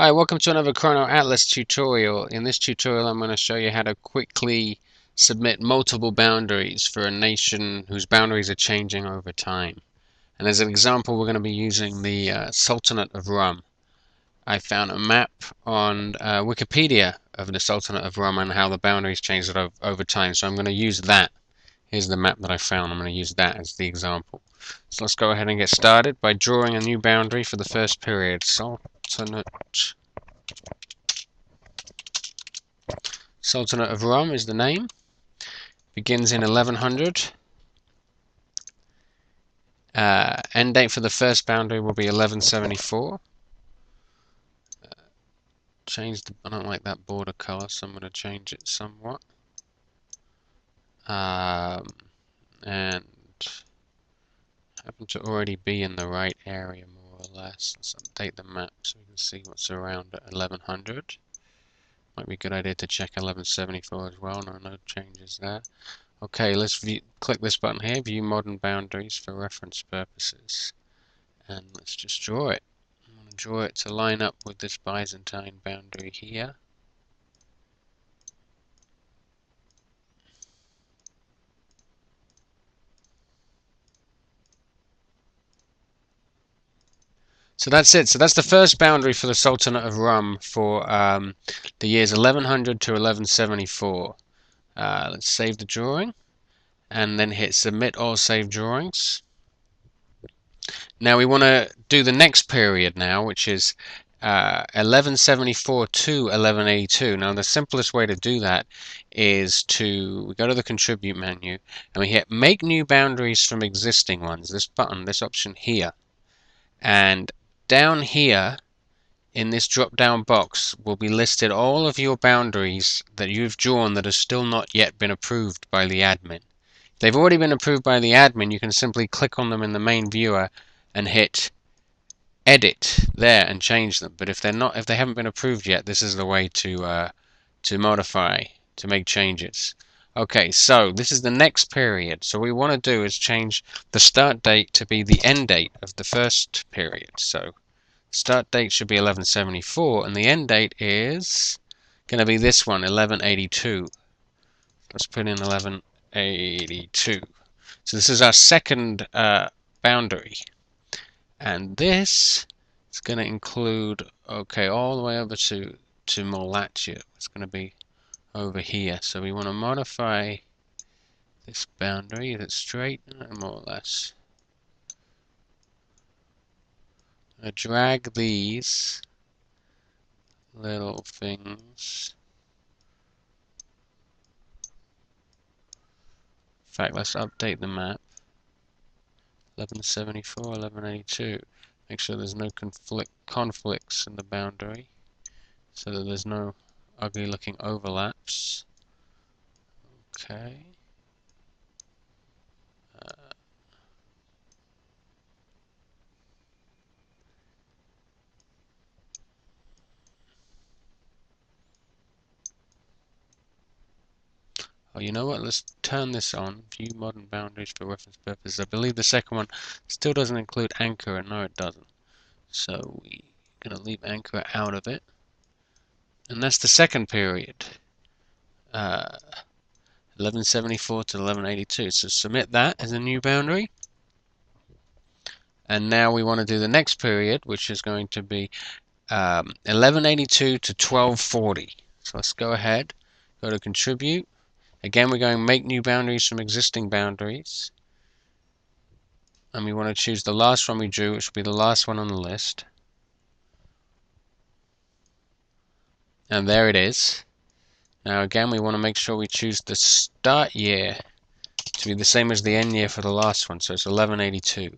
Hi, welcome to another chronoAtlas tutorial. In this tutorial, I'm going to show you how to quickly submit multiple boundaries for a nation whose boundaries are changing over time. And as an example, we're going to be using the Sultanate of Rum. I found a map on Wikipedia of the Sultanate of Rum and how the boundaries changed over time. So I'm going to use that. Here's the map that I found. I'm going to use that as the example. So let's go ahead and get started by drawing a new boundary for the first period. Sultanate of Rum is the name. Begins in 1100. End date for the first boundary will be 1174. I don't like that border color, so I'm going to change it somewhat. And happen to already be in the right area, more or less. Let's update the map so we can see what's around at 1100. Might be a good idea to check 1174 as well. No changes there. Okay, let's click this button here, View Modern Boundaries for reference purposes. And let's just draw it. I'm going to draw it to line up with this Byzantine boundary here. So that's it. So that's the first boundary for the Sultanate of Rum for the years 1100 to 1174. Let's save the drawing and then hit Submit All Saved Drawings. Now we want to do the next period now, which is 1174 to 1182. Now the simplest way to do that is we go to the Contribute menu and we hit Make New Boundaries from Existing Ones. This button, this option here. And down here in this drop down box will be listed all of your boundaries that you've drawn that have still not yet been approved by the admin. If they've already been approved by the admin, you can simply click on them in the main viewer and hit Edit there and change them. But if they haven't been approved yet, this is the way to modify, to make changes. Okay, so this is the next period. So what we want to do is change the start date to be the end date of the first period. So start date should be 1174, and the end date is going to be this one, 1182. Let's put in 1182. So this is our second boundary. And this is going to include, okay, all the way over to Malatya. It's going to be over here. So we want to modify this boundary. Is it straight? More or less. Drag these little things. In fact, let's update the map. 1174, 1182. Make sure there's no conflicts in the boundary, so that there's no ugly looking overlaps. Okay. Oh, you know what? Let's turn this on. View modern boundaries for reference purposes. I believe the second one still doesn't include Ankara. No, it doesn't. So we're going to leave Ankara out of it. And that's the second period. 1174 to 1182. So submit that as a new boundary. And now we want to do the next period, which is going to be 1182 to 1240. So let's go ahead, go to Contribute. Again, we're going Make New Boundaries from Existing Boundaries. And we want to choose the last one we drew, which will be the last one on the list. And there it is. Now again, we want to make sure we choose the start year to be the same as the end year for the last one. So it's 1182.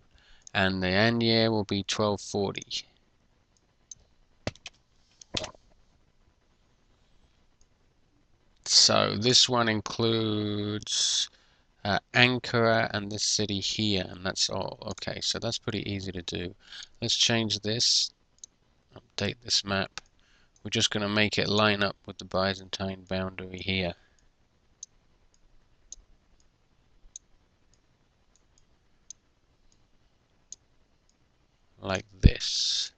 And the end year will be 1240. So this one includes Ankara and this city here, and that's all. Okay, so that's pretty easy to do. Let's change this, update this map. We're just going to make it line up with the Byzantine boundary here. Like this.